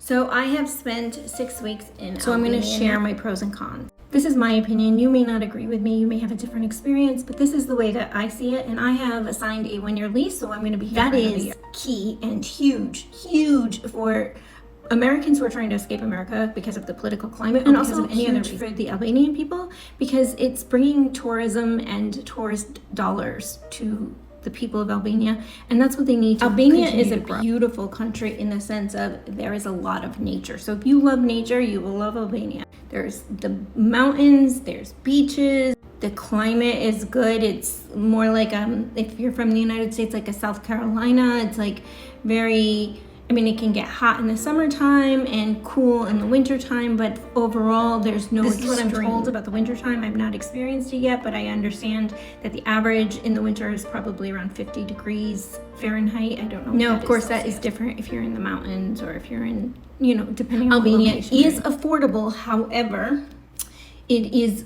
So I have spent 6 weeks in So I'm going to share my pros and cons. This is my opinion. You may not agree with me. You may have a different experience, but this is the way that I see it. And I have assigned a 1-year lease, so I'm going to be here That for another is year. key and huge for Americans who are trying to escape America because of the political climate, and because also of any other huge reason. For the Albanian people, because it's bringing tourism and tourist dollars to the people of Albania, and that's what they need to Albania continue is a to grow. beautiful country in the sense of there is a lot of nature. So if you love nature, you will love Albania. There's the mountains, there's beaches, the climate is good. It's more like if you're from the United States, like a South Carolina. It's like very, I mean, it can get hot in the summertime and cool in the wintertime, but overall there's no This is what I'm extreme. told About the wintertime. I've not experienced it yet, but I understand that the average in the winter is probably around 50 degrees Fahrenheit. I don't know. No, if of course is that is Celsius. different If you're in the mountains or if you're in, depending on Albania the location. is affordable, however, it is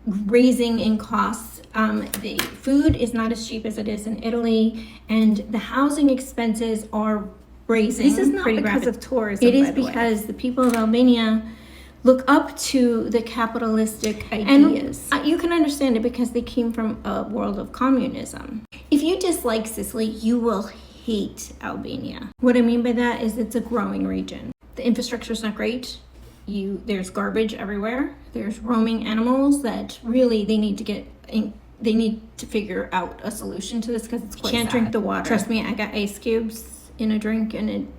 raising in costs. The food is not as cheap as it is in Italy, and the housing expenses are raising. This is not pretty because rapid. of tourism. It is by the way. because the people of Albania look up to the capitalistic ideas. And you can understand it because they came from a world of communism. If you dislike Sicily, you will hate Albania. What I mean by that is it's a growing region. The infrastructure is not great. There's garbage everywhere. There's roaming animals that really they need to figure out a solution to this because it's quite Can't sad. drink the water. Trust me, I got ice cubes in a drink and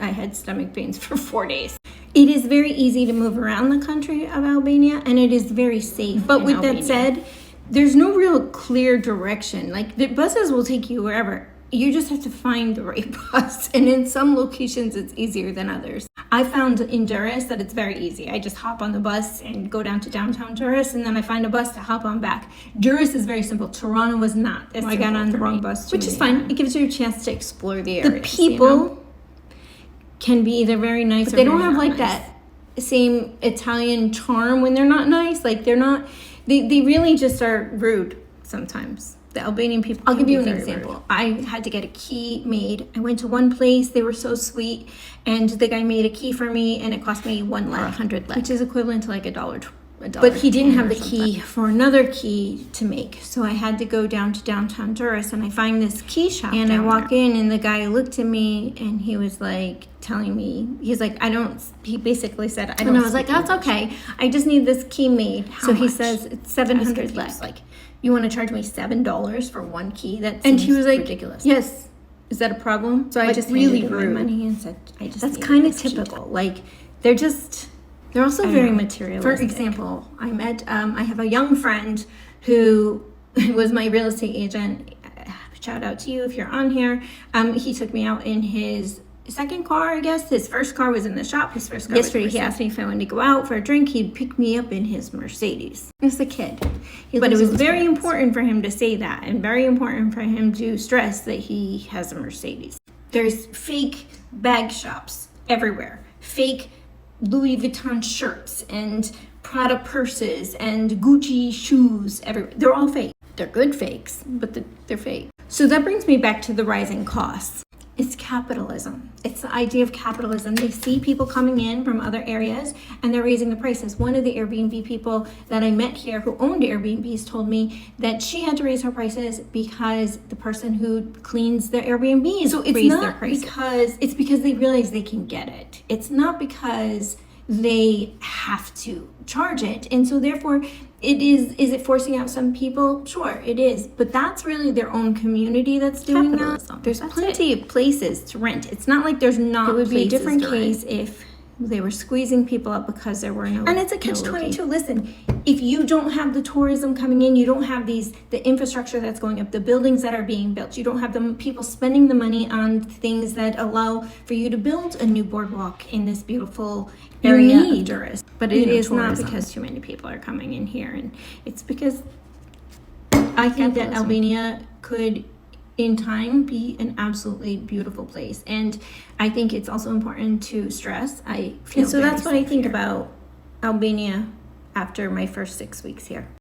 I had stomach pains for 4 days. It is very easy to move around the country of Albania, and it is very safe. But in with Albania. that said, there's no real clear direction. Like the buses will take you wherever. You just have to find the right bus. And in some locations, it's easier than others. I found in Durrës that it's very easy. I just hop on the bus and go down to downtown Durrës, and then I find a bus to hop on back. Durrës is very simple. Toronto was not. So I got on the wrong bus. Which is fine. It gives you a chance to explore the area. The people can be either very nice, But or they don't very have not like nice. that same Italian charm when they're not nice. Like they're not, they really just are rude sometimes. The Albanian people. I'll can give you be an very example. rude. I had to get a key made. I went to one place, they were so sweet, and the guy made a key for me, and it cost me 1 lek, 100 lek. which is equivalent to like a dollar. But he didn't have the key for another key to make, so I had to go down to downtown Durrës, and I find this key shop, and I walk in, and the guy looked at me, and he was like telling me, he's like, he basically said, I don't. And I was like, speak that's English. okay. I just need this key made. So he much? says it's I was 700 confused. lek. Like, you want to charge me $7 for one key? That And seems he was like, ridiculous. yes. Is that a problem? So I Like, just really handed him rude. my money and said, I just. That's needed kind of this key. typical. Like They're also I very know. materialistic. For example, I have a young friend who was my real estate agent. Shout out to you if you're on here. He took me out in his second car, I guess. His first car was in the shop. His first car Yesterday, was he asked me if I wanted to go out for a drink. He'd pick me up in his Mercedes. He was a kid. But it lives was with his very parents. important for him to say that, and very important for him to stress that he has a Mercedes. There's fake bag shops everywhere. Fake Louis Vuitton shirts and Prada purses and Gucci shoes everywhere. They're all fake. They're good fakes, but they're fake. So that brings me back to the rising costs. It's capitalism. It's the idea of capitalism. They see people coming in from other areas and they're raising the prices. One of the Airbnb people that I met here who owned Airbnbs told me that she had to raise her prices because the person who cleans their Airbnbs So it's raised their not prices. because they realize they can get it. It's not because they have to charge it. And so therefore is it forcing out some people? Sure, it is. But that's really their own community that's doing Capitalism. that. There's That's plenty of places to rent. It's not like there's not It would be a places different to rent. case if They were squeezing people up because there were no. And it's a no catch-22. location. Listen, if you don't have the tourism coming in, you don't have the infrastructure that's going up, the buildings that are being built, you don't have the people spending the money on things that allow for you to build a new boardwalk in this beautiful area of Durrës. But it is not tourism. because too many people are coming in here, and it's because I think that Capitalism. Albania could in time be an absolutely beautiful place, and I think it's also important to stress I feel And so very that's what I safe think here. about Albania after my first 6 weeks here.